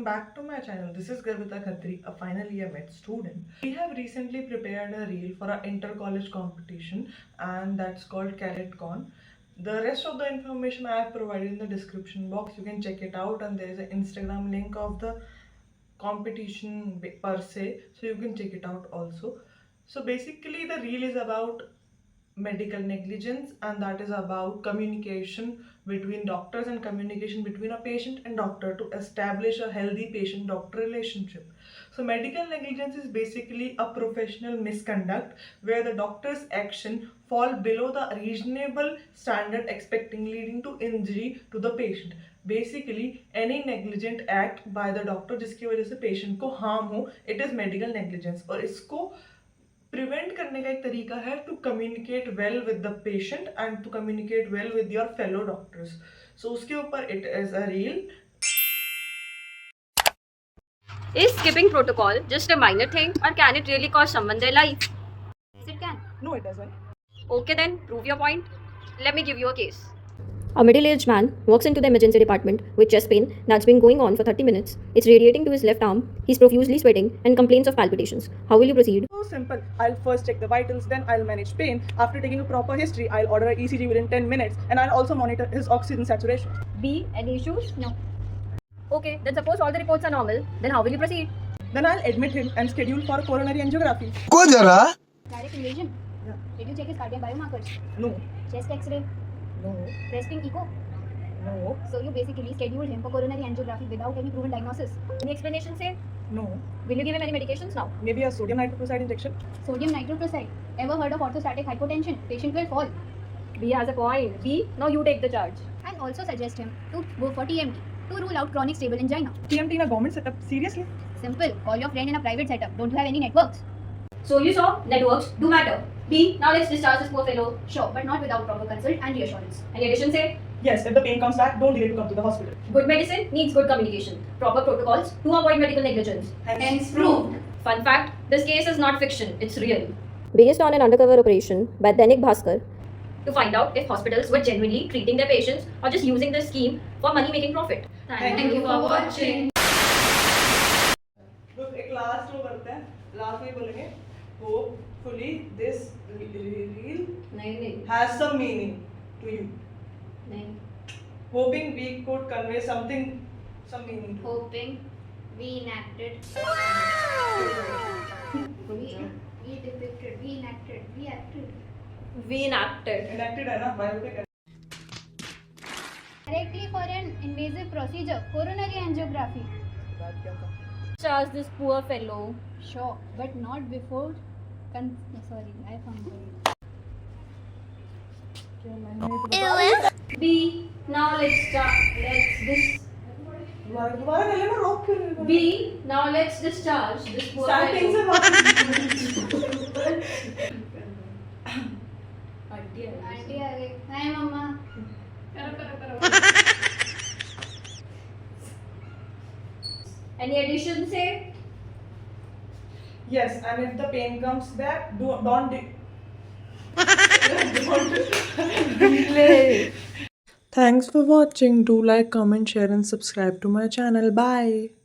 back to my channel. This is Garvita Khatri, a final year med student. We have recently prepared a reel for our inter-college competition, and that's called CaretCon. The rest of the information I have provided in the description box. You can check it out, and there is an Instagram link of the competition per se, so you can check it out also. So basically the reel is about medical negligence, and that is about communication between doctors and communication between a patient and doctor to establish a healthy patient doctor relationship. So medical negligence is basically a professional misconduct where the doctor's action fall below the reasonable standard expecting leading to injury to the patient. Basically any negligent act by the doctor जिसकी वजह से patient को harm हो, it is medical negligence. और इसको prevent करने का एक तरीका है to communicate well with the patient and to communicate well with your fellow doctors. So उसके ऊपर it is a reel. Is skipping protocol just a minor thing, or can it really cost someone their life? Yes, it can. No, it doesn't. Okay then, prove your point. Let me give you a case. A middle-aged man walks into the emergency department with chest pain that's been going on for 30 minutes. It's radiating to his left arm. He's profusely sweating and complains of palpitations. How will you proceed? So simple. I'll first check the vitals, then I'll manage pain. After taking a proper history, I'll order an ECG within 10 minutes, and I'll also monitor his oxygen saturation. B. Any issues? No. Okay, then suppose all the reports are normal. Then how will you proceed? Then I'll admit him and schedule for coronary angiography. को जरा Direct invasion. Yeah. Did you check his cardiac biomarkers? No. Chest X-ray, No. resting echo. No. So you basically scheduled him for coronary angiography without any proven diagnosis. Any explanation, say? No. Will you give him any medications now? Maybe a sodium nitroprusside injection. Sodium nitroprusside. Ever heard of orthostatic hypotension? Patient will fall. B has a point. B, now you take the charge. And also suggest him to go for TMT to rule out chronic stable angina. TMT in a government setup? Seriously? Simple. Call your friend in a private setup. Don't you have any networks? So you saw, networks do matter. B, now let's discharge this poor fellow. Sure, but not without proper consult and reassurance. Any addition, say? Yes, if the pain comes back, don't delay to come to the hospital. Good medicine needs good communication. Proper protocols to avoid medical negligence. Hence proved. Fun fact, this case is not fiction, it's real. Based on an undercover operation by Dainik Bhaskar, To find out if hospitals were genuinely treating their patients or just using the scheme for money-making profit. Thank you for watching. लोग एक last वो करते हैं, last में बोलेंगे hopefully this reel नहीं has some meaning to you. नहीं. Hoping we could convey some meaning to you. Hoping we enacted. We depicted. We enacted. We acted. We enacted. Enacted है ना, biopic है. Directly for an invasive procedure, coronary angiography. बात क्या था? Charge this poor fellow. Sure, but not before. Sorry, I found it. क्या मैंने तो बताया? B, now let's start. दोबारा कर लेना, रोक क्यों रहे हो? B, now let's discharge this poor Starting से fellow. बात. Auntie आ गई. Hi, mama. Any addition, say? Yes, and if the pain comes back, don't delay. Thanks for watching. Do like, comment, share and subscribe to my channel. Bye.